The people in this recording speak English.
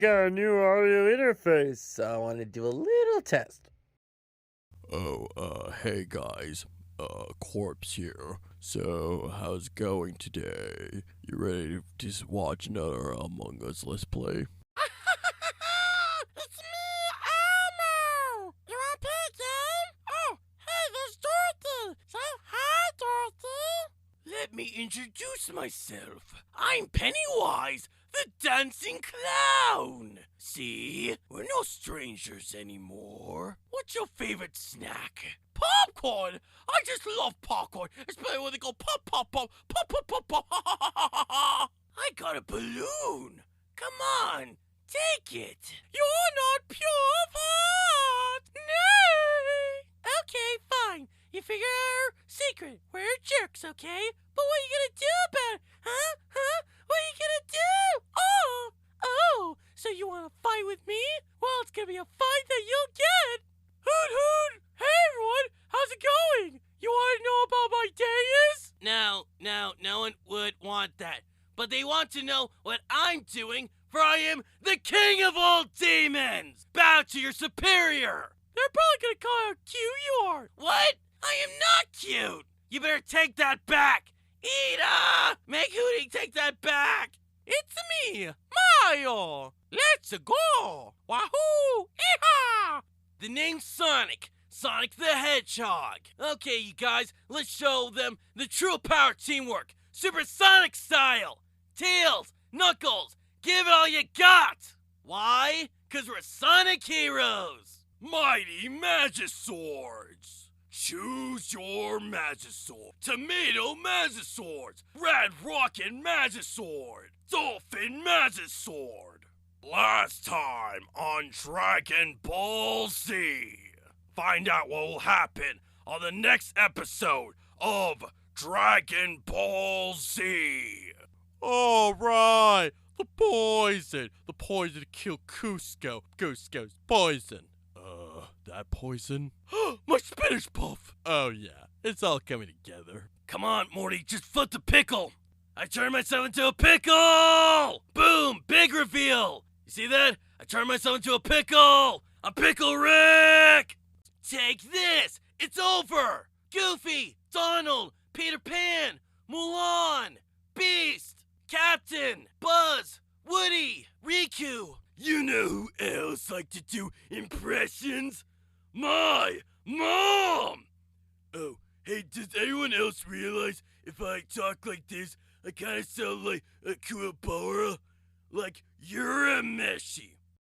got a new audio interface, so I want to do a little test. Hey guys, Corpse here. So, how's it going today? You ready to just watch another Among Us Let's Play? It's me, Elmo! You wanna play a game? Oh, hey, there's Dorothy! Say hi, Dorothy! Let me introduce myself. I'm Pennywise, the dancing clown. See, we're no strangers anymore. What's your favorite snack? Popcorn! I just love popcorn, especially when they go pop, pop, pop, pop, pop, pop, pop. I got a balloon. Come on, take it. You're not pure of heart. Nay. Okay, fine. You figure out our secret. We're jerks, okay? But what are you gonna do about it? Huh? What are you gonna do? Oh, so you wanna fight with me? Well, it's gonna be a fight that you'll get. Hoot hoot! Hey everyone, how's it going? You wanna know about my day is? No one would want that. But they want to know what I'm doing, for I am the king of all demons! Bow to your superior! They're probably gonna call how cute you are. What? I am not cute! You better take that back! Ida! Make Hootie take that back! It's me, Mario! Let's go! Wahoo! Yeehaw! The name's Sonic. Sonic the Hedgehog. Okay, you guys, let's show them the true power teamwork. Supersonic style. Tails, Knuckles, give it all you got. Why? 'Cause we're Sonic heroes. Mighty Magiswords. Choose your Magisword. Tomato Magiswords. Red Rocket Magisword. Dolphin Magisword. Last time on Dragon Ball Z. Find out what will happen on the next episode of Dragon Ball Z. Alright, the poison to kill Cusco. Cusco's poison. That poison? My spinach puff! Oh yeah, it's all coming together. Come on, Morty, just flip the pickle! I turned myself into a pickle! Boom, big reveal! You see that? I turned myself into a pickle! I'm Pickle Rick! Take this! It's over! Goofy, Donald, Peter Pan, Mulan, Beast, Captain, Buzz, Woody, Riku. You know who else like to do impressions? My mom! Oh, hey, does anyone else realize if I talk like this, I kinda sound like a Kuwabara? Like, you're a meshy.